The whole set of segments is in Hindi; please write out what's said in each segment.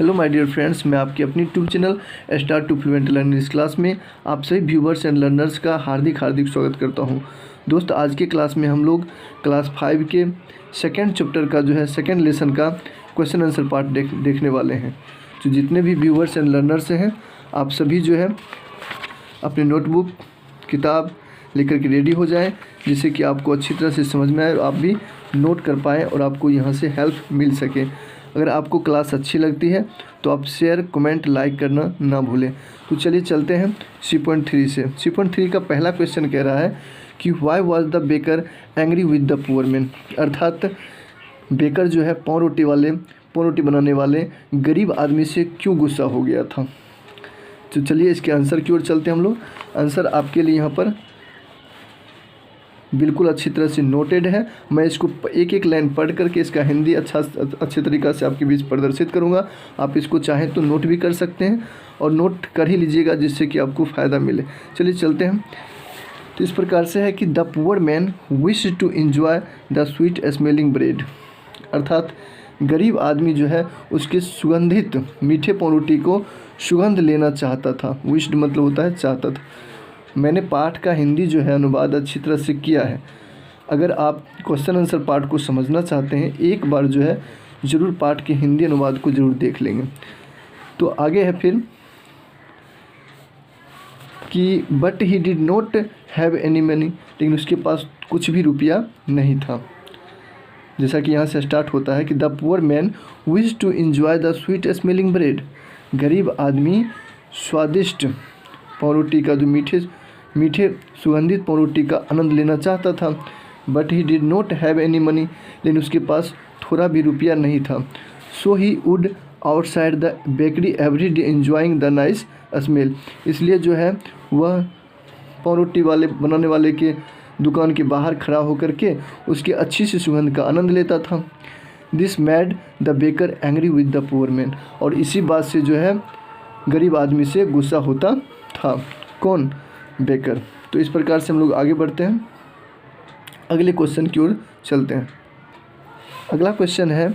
हेलो माय डियर फ्रेंड्स, मैं आपकी अपनी YouTube channel start to fluent learning इस क्लास में आप सभी व्यूवर्स एंड लर्नर्स का हार्दिक स्वागत करता हूं। दोस्त, आज के क्लास में हम लोग क्लास 5 के सेकंड चैप्टर का जो है सेकंड लेसन का क्वेश्चन आंसर पार्ट देखने वाले हैं। तो जितने भी व्यूवर्स एंड लर्नर्स हैं, आप सभी जो है अपने नोटबुक किताब लेकर के रेडी हो जाएं, जिससे कि आपको अच्छी तरह से समझ में आए और आप भी नोट कर पाएँ और आपको यहाँ से हेल्प मिल सके। अगर आपको क्लास अच्छी लगती है तो आप शेयर कमेंट लाइक करना ना भूलें। तो चलिए चलते हैं 3.3 से। 3.3 का पहला क्वेश्चन कह रहा है कि why was the baker angry with the poor man. अर्थात बेकर जो है पाव रोटी बनाने वाले गरीब आदमी से क्यों गुस्सा हो गया था। तो चलिए इसके आंसर की ओर चलते हैं हम लोग। आंसर आपके लिए यहाँ पर बिल्कुल अच्छी तरह से नोटेड है। मैं इसको एक एक लाइन पढ़ करके इसका हिंदी अच्छे तरीक़ा से आपके बीच प्रदर्शित करूंगा। आप इसको चाहें तो नोट भी कर सकते हैं और नोट कर ही लीजिएगा, जिससे कि आपको फ़ायदा मिले। चलिए चलते हैं। तो इस प्रकार से है कि the poor man wish to enjoy the sweet smelling bread. अर्थात गरीब आदमी जो है उसके सुगंधित मीठे पावरोटी को सुगंध लेना चाहता था। विश्ड मतलब होता है चाहता था। मैंने पाठ का हिंदी जो है अनुवाद अच्छी तरह से किया है। अगर आप क्वेश्चन आंसर पार्ट को समझना चाहते हैं, एक बार जो है ज़रूर पाठ के हिंदी अनुवाद को ज़रूर देख लेंगे। तो आगे है फिर कि but he did not have any money, लेकिन उसके पास कुछ भी रुपया नहीं था। जैसा कि यहाँ से स्टार्ट होता है कि the poor man wish to enjoy the sweet smelling bread. गरीब आदमी स्वादिष्ट पावरोटी का जो मीठे सुगंधित पावरोटी का आनंद लेना चाहता था। But he did not have any money, लेकिन उसके पास थोड़ा भी रुपया नहीं था। So he would outside the bakery every day enjoying the nice smell. इसलिए जो है वह पावरोटी बनाने वाले के दुकान के बाहर खड़ा होकर के उसकी अच्छी सी सुगंध का आनंद लेता था। This mad the baker angry with the poor man. और इसी बात से जो है गरीब आदमी से गुस्सा होता था। कौन? बेकर। तो इस प्रकार से हम लोग आगे बढ़ते हैं, अगले क्वेश्चन की ओर चलते हैं। अगला क्वेश्चन है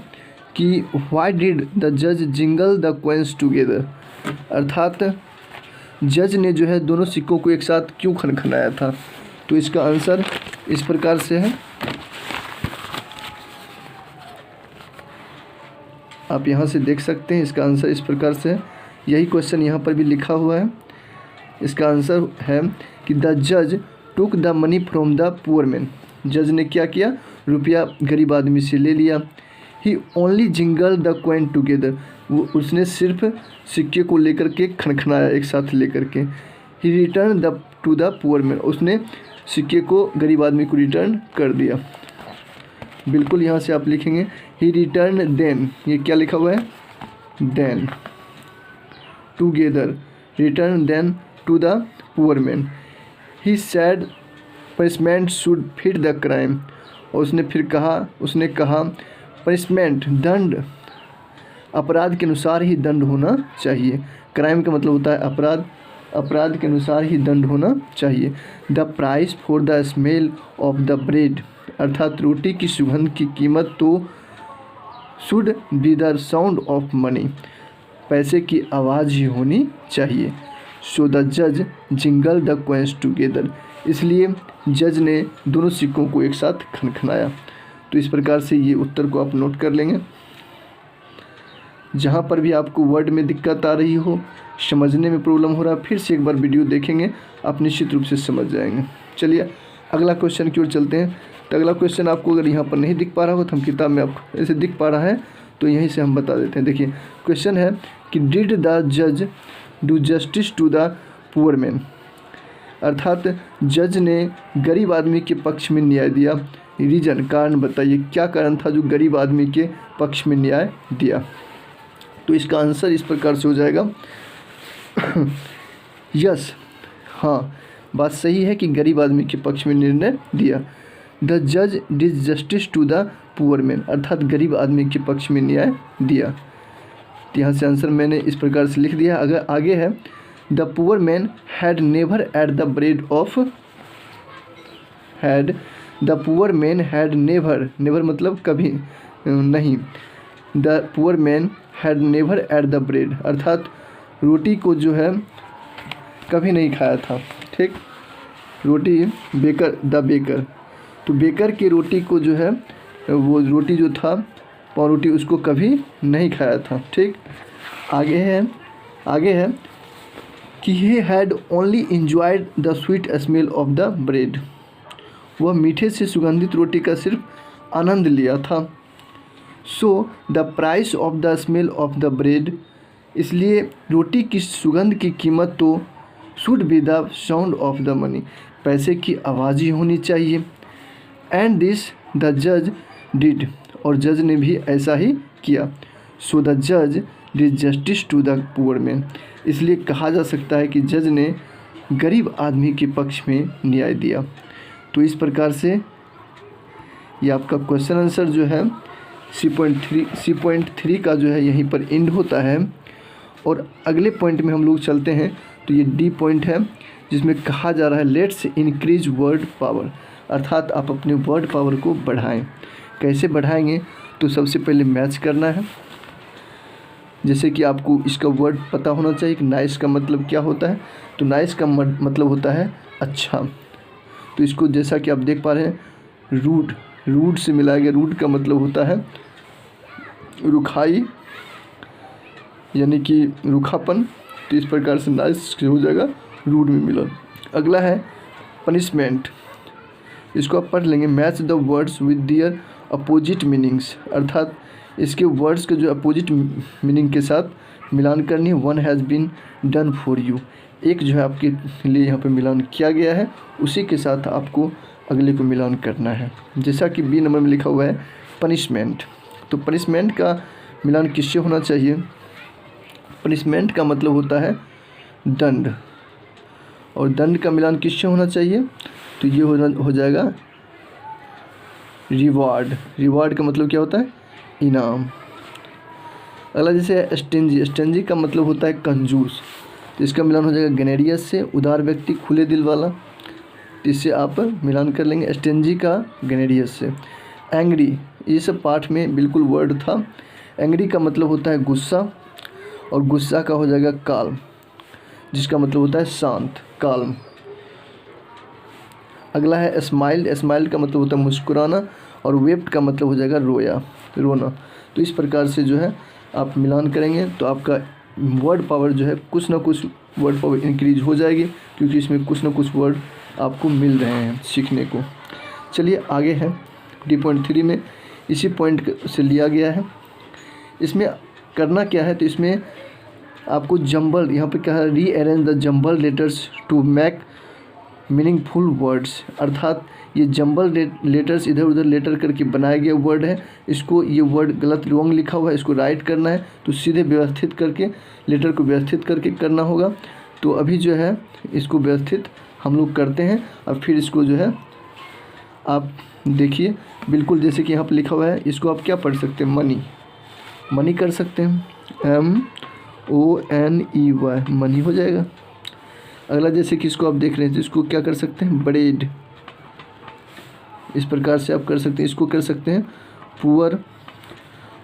कि व्हाई डिड द जज जिंगल द कॉइन्स टुगेदर। अर्थात जज ने जो है दोनों सिक्कों को एक साथ क्यों खनखनाया था। तो इसका आंसर इस प्रकार से है, आप यहाँ से देख सकते हैं। इसका आंसर इस प्रकार से है, यही क्वेश्चन यहाँ पर भी लिखा हुआ है। इसका आंसर है कि द जज took the money from the poor man. जज ने क्या किया? रुपया गरीब आदमी से ले लिया। He only jingle the coin together. उसने सिर्फ सिक्के को लेकर के खनखनाया एक साथ लेकर के। He return the to the poor man. उसने सिक्के को गरीब आदमी को रिटर्न कर दिया। बिल्कुल यहाँ से आप लिखेंगे ही रिटर्न देन। ये क्या लिखा हुआ है? Then together. Return then to the poor man. He said punishment should fit the crime. और उसने कहा पनिशमेंट दंड अपराध के अनुसार ही दंड होना चाहिए। क्राइम का मतलब होता है अपराध, अपराध के अनुसार ही दंड होना चाहिए। The price for the smell of the bread. अर्थात रोटी की सुगंध की कीमत तो should be the sound of money. पैसे की आवाज़ ही होनी चाहिए। सो द जज जिंगल द कॉइन्स टुगेदर। इसलिए जज ने दोनों सिक्कों को एक साथ खनखनाया। तो इस प्रकार से ये उत्तर को आप नोट कर लेंगे। जहाँ पर भी आपको वर्ड में दिक्कत आ रही हो, समझने में प्रॉब्लम हो रहा है, फिर से एक बार वीडियो देखेंगे, आप निश्चित रूप से समझ जाएंगे। चलिए अगला क्वेश्चन की ओर चलते हैं। तो अगला क्वेश्चन आपको अगर यहाँ पर नहीं दिख पा रहा हो तो हम किताब में आपको ऐसे दिख पा रहा है तो यहीं से हम बता देते हैं। देखिए क्वेश्चन है कि डिड द जज do justice to the poor man. अर्थात जज ने गरीब आदमी के पक्ष में न्याय दिया। रीजन, कारण बताइए, क्या कारण था जो गरीब आदमी के पक्ष में न्याय दिया। तो इसका आंसर इस प्रकार से हो जाएगा यस, हाँ बात सही है कि गरीब आदमी के पक्ष में निर्णय दिया। द जज did justice to the poor man. अर्थात गरीब आदमी के पक्ष में न्याय दिया। तो यहाँ से आंसर मैंने इस प्रकार से लिख दिया। अगर आगे है the poor man had never at the bread of the poor man had never मतलब कभी नहीं। The poor man had never at the bread, अर्थात रोटी को जो है कभी नहीं खाया था। ठीक, रोटी बेकर, द बेकर, तो बेकर की रोटी को जो है वो रोटी जो था पाव रोटी उसको कभी नहीं खाया था। ठीक, आगे है कि he had only enjoyed the sweet smell of the bread, वह मीठे से सुगंधित रोटी का सिर्फ आनंद लिया था। So the price of the smell of the bread, इसलिए रोटी की सुगंध की कीमत तो should be the sound of the money, पैसे की आवाज़ ही होनी चाहिए। एंड दिस द जज डिड, और जज ने भी ऐसा ही किया। सो द जज did justice to the poor man, इसलिए कहा जा सकता है कि जज ने गरीब आदमी के पक्ष में न्याय दिया। तो इस प्रकार से ये आपका क्वेश्चन आंसर जो है C.3 का जो है यहीं पर एंड होता है। और अगले पॉइंट में हम लोग चलते हैं, तो ये D पॉइंट है जिसमें कहा जा रहा है लेट्स इंक्रीज वर्ड पावर, अर्थात आप अपने वर्ड पावर को बढ़ाएं। कैसे बढ़ाएंगे, तो सबसे पहले मैच करना है। जैसे कि आपको इसका वर्ड पता होना चाहिए कि नाइस का मतलब क्या होता है, तो नाइस का मतलब होता है अच्छा। तो इसको जैसा कि आप देख पा रहे हैं रूड, रूड से मिलाया गया, रूड का मतलब होता है रुखाई यानी कि रूखापन, तो इस प्रकार से नाइस हो जाएगा रूड में मिला। अगला है पनिशमेंट, इसको आप पढ़ लेंगे match the words with their opposite meanings, अर्थात इसके वर्ड्स के जो अपोजिट मीनिंग के साथ मिलान करनी है। One has been done for you, एक जो है आपके लिए यहाँ पे मिलान किया गया है, उसी के साथ आपको अगले को मिलान करना है। जैसा कि B नंबर में लिखा हुआ है पनिशमेंट, तो पनिशमेंट का मिलान किससे होना चाहिए, पनिशमेंट का मतलब होता है दंड, और दंड का मिलान किससे होना चाहिए, तो ये हो जाएगा रिवार्ड, रिवार्ड का मतलब क्या होता है इनाम। अगला जैसे स्टेंजी, स्टेंजी का मतलब होता है कंजूस, तो इसका मिलान हो जाएगा गनेरियस से, उदार व्यक्ति, खुले दिल वाला, तो इससे आप मिलान कर लेंगे स्टेंजी का गनेरियस से। एंग्री, ये सब पाठ में बिल्कुल वर्ड था। एंग्री का मतलब होता है गुस्सा, और गुस्सा का हो जाएगा काल्म, जिसका मतलब होता है शांत, काल्म। अगला है स्माइल, स्माइल का मतलब होता है मुस्कुराना, और वेप्ट का मतलब हो जाएगा रोया, रोना। तो इस प्रकार से जो है आप मिलान करेंगे तो आपका वर्ड पावर जो है कुछ ना कुछ वर्ड पावर इंक्रीज हो जाएगी, क्योंकि इसमें कुछ ना कुछ वर्ड आपको मिल रहे हैं सीखने को। चलिए आगे है D.3 में इसी पॉइंट से लिया गया है। इसमें करना क्या है, तो इसमें आपको जंबल, यहाँ पे क्या है rearrange the jumble letters to make meaningful words, अर्थात ये जंबल लेटर्स इधर उधर लेटर करके बनाया गया वर्ड है, इसको ये वर्ड गलत रॉन्ग लिखा हुआ है, इसको राइट करना है, तो सीधे व्यवस्थित करके लेटर को व्यवस्थित करके करना होगा। तो अभी जो है इसको व्यवस्थित हम लोग करते हैं, और फिर इसको जो है आप देखिए बिल्कुल जैसे कि यहाँ पर लिखा हुआ है, इसको आप क्या पढ़ सकते हैं मनी, मनी कर सकते हैं MONEY, मनी हो जाएगा। अगला जैसे कि इसको आप देख रहे हैं, तो इसको क्या कर सकते हैं ब्रेड, इस प्रकार से आप कर सकते हैं। इसको कर सकते हैं पुअर,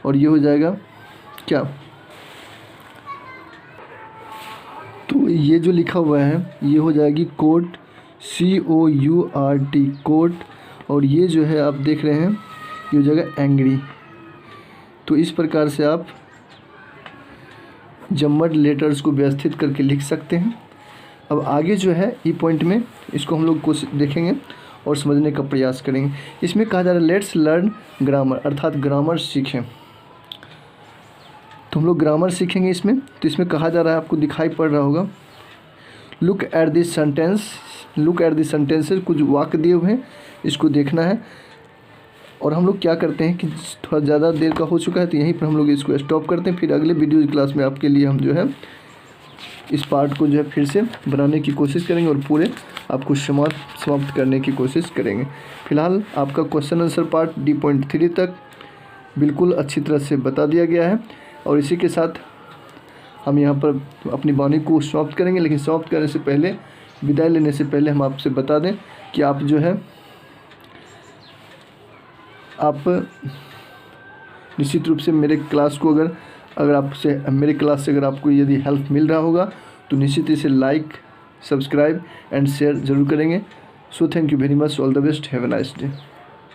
और ये हो जाएगा क्या, तो ये जो लिखा हुआ है ये हो जाएगी कोट, COURT कोट, और ये जो है आप देख रहे हैं ये हो जाएगा एंग्री। तो इस प्रकार से आप जम्बल्ड लेटर्स को व्यवस्थित करके लिख सकते हैं। अब आगे जो है ई पॉइंट में इसको हम लोग कुछ देखेंगे और समझने का प्रयास करेंगे। इसमें कहा जा रहा है लेट्स लर्न ग्रामर, अर्थात ग्रामर सीखें। तो हम लोग ग्रामर सीखेंगे इसमें। तो इसमें कहा जा रहा है, आपको दिखाई पड़ रहा होगा, look at this sentence, look at this sentences, कुछ वाक्य दिए हुए हैं, इसको देखना है। और हम लोग क्या करते हैं कि थोड़ा ज़्यादा देर का हो चुका है, तो यहीं पर हम लोग इसको स्टॉप करते हैं। फिर अगले वीडियो क्लास में आपके लिए हम जो है इस पार्ट को जो है फिर से बनाने की कोशिश करेंगे और पूरे आपको समाप्त करने की कोशिश करेंगे। फिलहाल आपका क्वेश्चन आंसर पार्ट D.3 तक बिल्कुल अच्छी तरह से बता दिया गया है, और इसी के साथ हम यहाँ पर अपनी वाणी को समाप्त करेंगे। लेकिन समाप्त करने से पहले, विदाई लेने से पहले हम आपसे बता दें कि आप जो है आप निश्चित रूप से मेरे क्लास को अगर अगर आपसे मेरे क्लास से अगर आपको यदि हेल्प मिल रहा होगा तो निश्चित इसे लाइक, सब्सक्राइब एंड शेयर ज़रूर करेंगे। So thank you very much, all the best, have a nice day.